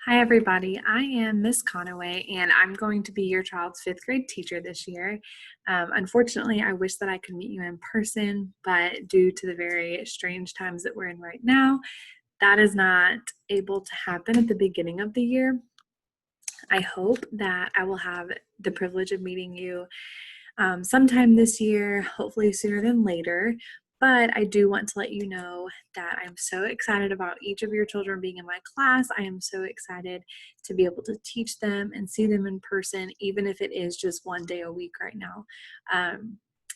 Hi, everybody. I am Miss Conaway, and I'm going to be your child's fifth grade teacher this year. Unfortunately, I wish that I could meet you in person, but due to the very strange times that we're in right now, that is not able to happen at the beginning of the year. I hope that I will have the privilege of meeting you sometime this year, hopefully sooner than later. But I do want to let you know that I'm so excited about each of your children being in my class. I am so excited to be able to teach them and see them in person, even if it is just one day a week right now.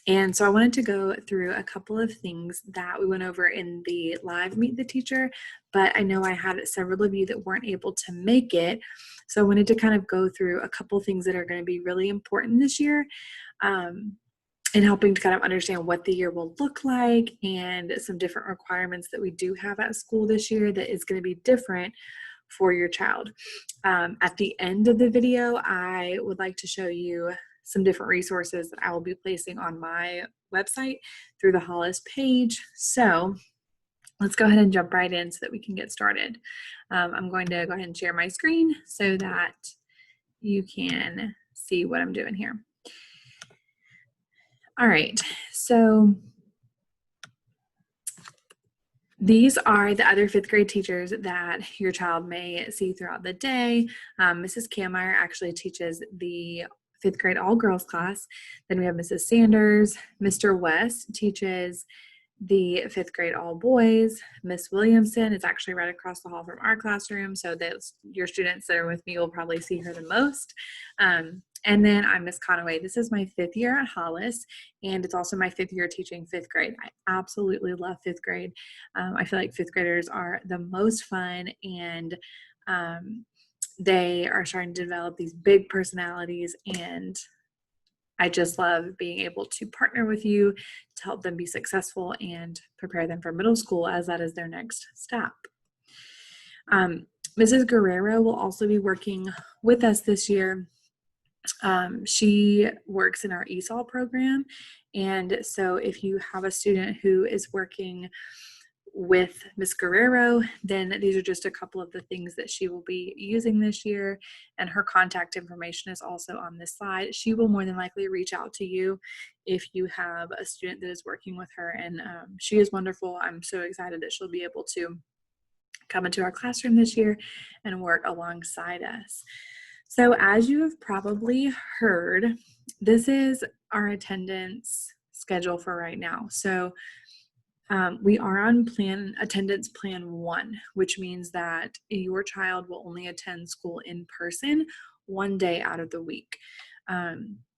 And so I wanted to go through a couple of things that we went over in the live Meet the Teacher, but I know I had several of you that weren't able to make it. So I wanted to kind of go through a couple of things that are going to be really important this year. And helping to kind of understand what the year will look like and some different requirements that we do have at school this year that is going to be different for your child. At the end of the video, I would like to show you some different resources that I will be placing on my website through the Hollis page. So let's go ahead and jump right in so that we can get started. I'm going to go ahead and share my screen so that you can see what I'm doing here. All right, so these are the other fifth grade teachers that your child may see throughout the day. Mrs. Kammeyer actually teaches the fifth grade all girls class. Then we have Mrs. Sanders. Mr. West teaches the fifth grade all boys. Miss Williamson is actually right across the hall from our classroom, so those your students that are with me will probably see her the most. And then I'm Miss Conaway. This is my fifth year at Hollis, and it's also my fifth year teaching fifth grade. I absolutely love fifth grade. I feel like fifth graders are the most fun, and they are starting to develop these big personalities, and I just love being able to partner with you to help them be successful and prepare them for middle school, as that is their next step. Mrs. Guerrero will also be working with us this year. She works in our ESOL program, and so if you have a student who is working with Miss Guerrero, then these are just a couple of the things that she will be using this year, and her contact information is also on this slide. She will more than likely reach out to you if you have a student that is working with her, and she is wonderful. I'm so excited that she'll be able to come into our classroom this year and work alongside us. So as you have probably heard, this is our attendance schedule for right now. So we are on attendance plan 1, which means that your child will only attend school in person one day out of the week.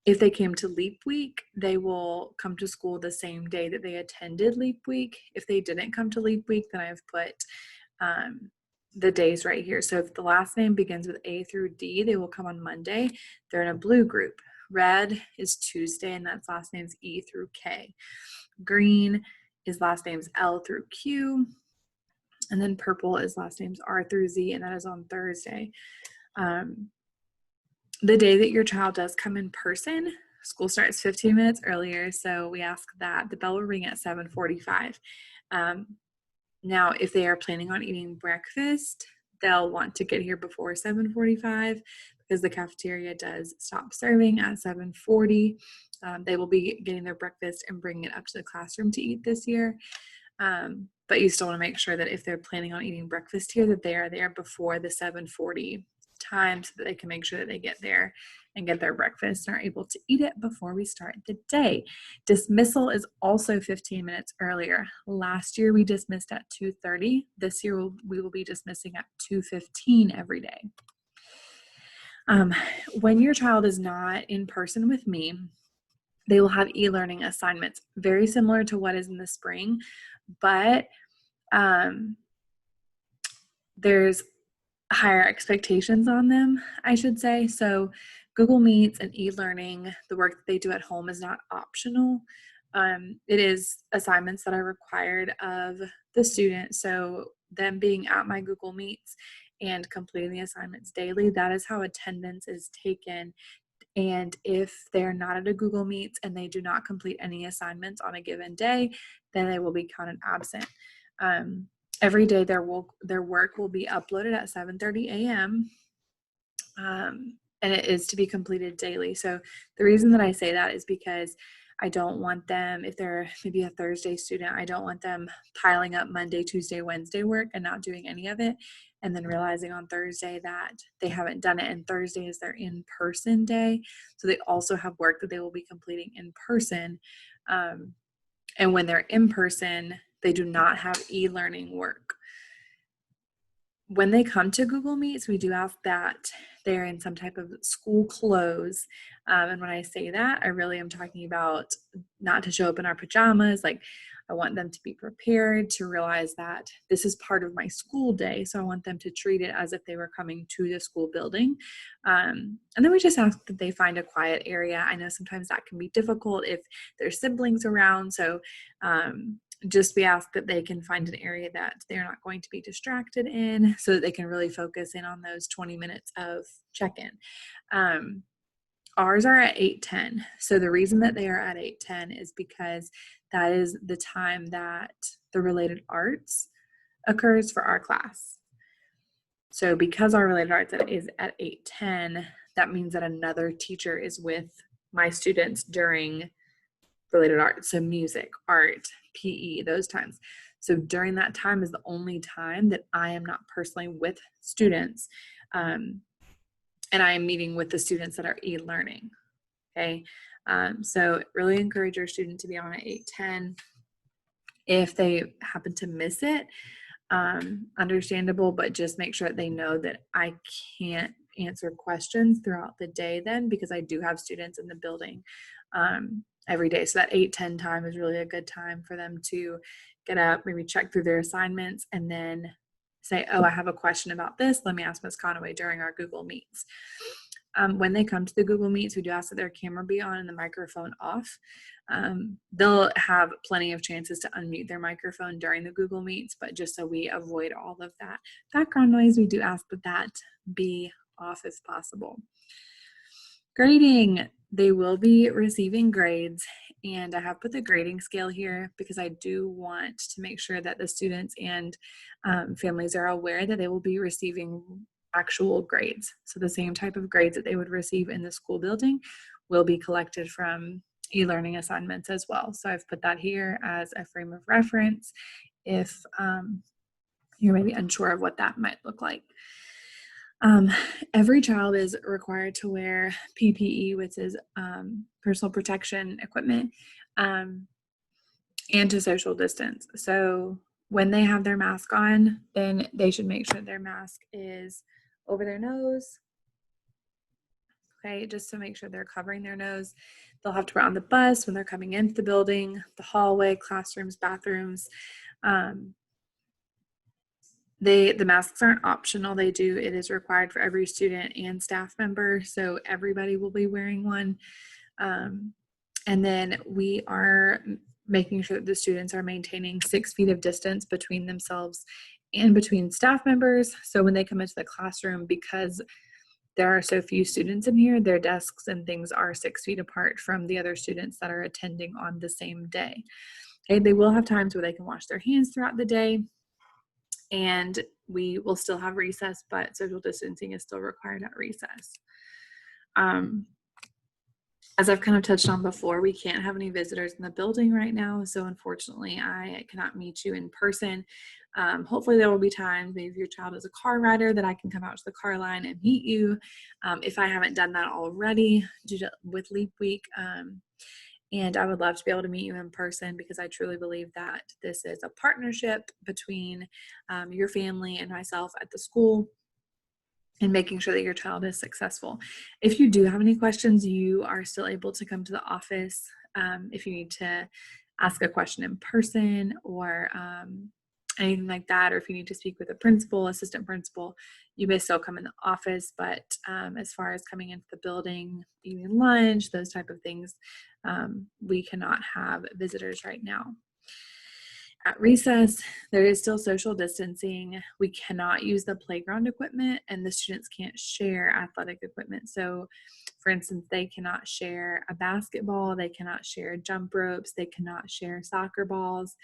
If they came to Leap Week, they will come to school the same day that they attended Leap Week. If they didn't come to Leap Week, then I've put the days right here. So if the last name begins with A through D, they will come on Monday. They're in a blue group. Red is Tuesday, and that's last names E through K. Green is last names L through Q. And then purple is last names R through Z, and that is on Thursday. The day that your child does come in person, school starts 15 minutes earlier, so we ask that the bell will ring at 7:45. Now, if they are planning on eating breakfast, they'll want to get here before 7:45 because the cafeteria does stop serving at 7:40. They will be getting their breakfast and bringing it up to the classroom to eat this year. But you still want to make sure that if they're planning on eating breakfast here, that they are there before the 7:40 time so that they can make sure that they get there and get their breakfast and are able to eat it before we start the day. Dismissal is also 15 minutes earlier. Last year we dismissed at 2:30. This year we will be dismissing at 2:15 every day. When your child is not in person with me, they will have e-learning assignments, very similar to what is in the spring, but there's higher expectations on them, I should say. So Google Meets and e-learning, the work that they do at home is not optional. It is assignments that are required of the student. So them being at my Google Meets and completing the assignments daily, that is how attendance is taken. And if they're not at a Google Meets and they do not complete any assignments on a given day, then they will be counted absent. Every day their work will be uploaded at 7:30 a.m. And it is to be completed daily. So the reason that I say that is because I don't want them, if they're maybe a Thursday student, I don't want them piling up Monday, Tuesday, Wednesday work and not doing any of it, and then realizing on Thursday that they haven't done it, and Thursday is their in-person day. So they also have work that they will be completing in person. And when they're in person, they do not have e-learning work. When they come to Google Meets, we do ask that they're in some type of school clothes. And when I say that, I really am talking about not to show up in our pajamas. Like, I want them to be prepared to realize that this is part of my school day. So I want them to treat it as if they were coming to the school building. And then we just ask that they find a quiet area. I know sometimes that can be difficult if there's siblings around. So just we ask that they can find an area that they're not going to be distracted in, so that they can really focus in on those 20 minutes of check-in. Ours are at 8:10. So the reason that they are at 8:10 is because that is the time that the related arts occurs for our class. So because our related arts is at 8:10, that means that another teacher is with my students during related arts, so music, art, PE, those times. So during that time is the only time that I am not personally with students, and I am meeting with the students that are e-learning. Okay, so really encourage your student to be on at 8:10. If they happen to miss it, understandable, but just make sure that they know that I can't answer questions throughout the day then, because I do have students in the building every day. So that 8:10 time is really a good time for them to get up, maybe check through their assignments, and then say, oh, I have a question about this. Let me ask Ms. Conaway during our Google Meets. When they come to the Google Meets, we do ask that their camera be on and the microphone off. They'll have plenty of chances to unmute their microphone during the Google Meets, but just so we avoid all of that background noise, we do ask that that be off if possible. Grading, they will be receiving grades, and I have put the grading scale here because I do want to make sure that the students and families are aware that they will be receiving actual grades. So the same type of grades that they would receive in the school building will be collected from e-learning assignments as well. So I've put that here as a frame of reference if you're maybe unsure of what that might look like. Every child is required to wear PPE, which is personal protection equipment, and to social distance. So when they have their mask on, then they should make sure their mask is over their nose. Okay, just to make sure they're covering their nose. They'll have to wear it on the bus, when they're coming into the building, the hallway, classrooms, bathrooms. The masks aren't optional. It is required for every student and staff member. So everybody will be wearing one. And then we are making sure that the students are maintaining 6 feet of distance between themselves and between staff members. So when they come into the classroom, because there are so few students in here, their desks and things are 6 feet apart from the other students that are attending on the same day. Okay, they will have times where they can wash their hands throughout the day, and we will still have recess, but social distancing is still required at recess. As I've kind of touched on before, we can't have any visitors in the building right now, so unfortunately I cannot meet you in person. Hopefully there will be times, maybe if your child is a car rider, that I can come out to the car line and meet you, if I haven't done that already with Leap Week. And I would love to be able to meet you in person, because I truly believe that this is a partnership between your family and myself at the school, and making sure that your child is successful. If you do have any questions, you are still able to come to the office. If you need to ask a question in person, or anything like that, or if you need to speak with a principal, assistant principal, you may still come in the office. But as far as coming into the building, eating lunch, those type of things, we cannot have visitors right now. At recess, there is still social distancing. We cannot use the playground equipment, and the students can't share athletic equipment. So, for instance, they cannot share a basketball, they cannot share jump ropes, they cannot share soccer balls.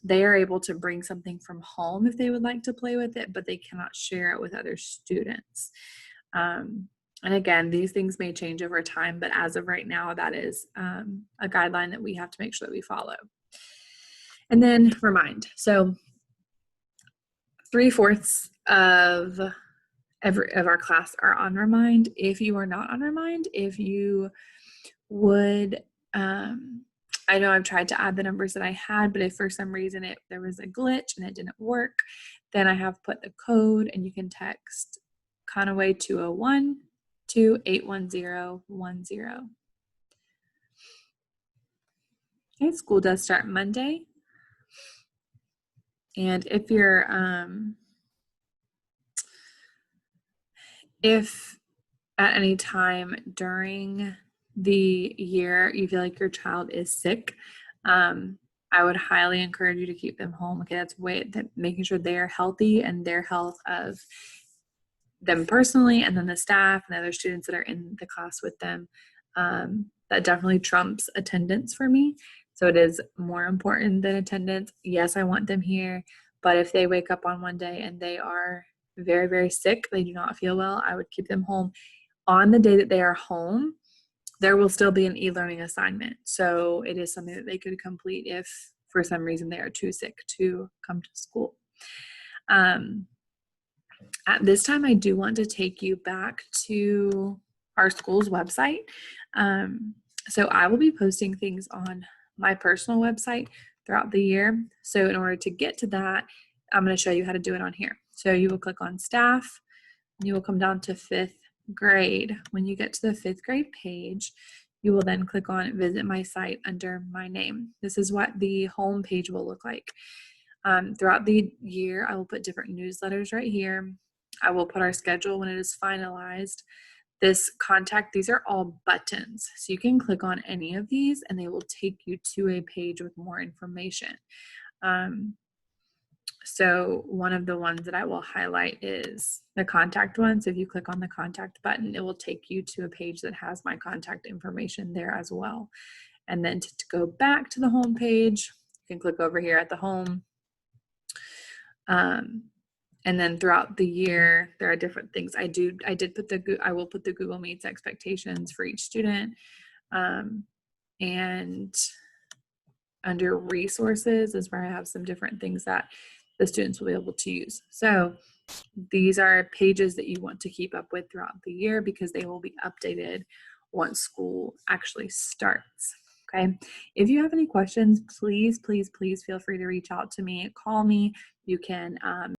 they are able to bring something from home if they would like to play with it, but they cannot share it with other students. And again, these things may change over time, but as of right now, that is a guideline that we have to make sure that we follow. And then Remind. So 3/4 of our class are on Remind. If you are not on Remind, if you would, I know I've tried to add the numbers that I had, but if for some reason there was a glitch and it didn't work, then I have put the code, and you can text Conaway 201-281010. Okay, school does start Monday. And if at any time during the year you feel like your child is sick, I would highly encourage you to keep them home. Okay, that's making sure they are healthy and their health of them personally, and then the staff and the other students that are in the class with them. That definitely trumps attendance for me. So it is more important than attendance. Yes, I want them here, but if they wake up on one day and they are very, very sick, they do not feel well, I would keep them home. On the day that they are home, there will still be an e-learning assignment. So it is something that they could complete if for some reason they are too sick to come to school. At this time, I do want to take you back to our school's website. So I will be posting things on my personal website throughout the year. So in order to get to that, I'm going to show you how to do it on here. So you will click on staff, and you will come down to 5th grade. When you get to the 5th grade page, you will then click on visit my site under my name. This is what the home page will look like. Throughout the year, I will put different newsletters right here. I will put our schedule when it is finalized. This contact, these are all buttons. So you can click on any of these and they will take you to a page with more information. So one of the ones that I will highlight is the contact one. So if you click on the contact button, it will take you to a page that has my contact information there as well. And then to go back to the home page, you can click over here at the home. And then throughout the year, there are different things I will put the Google Meets expectations for each student. And under resources is where I have some different things that the students will be able to use. So these are pages that you want to keep up with throughout the year because they will be updated once school actually starts. Okay. If you have any questions, please feel free to reach out to me. Call me. You can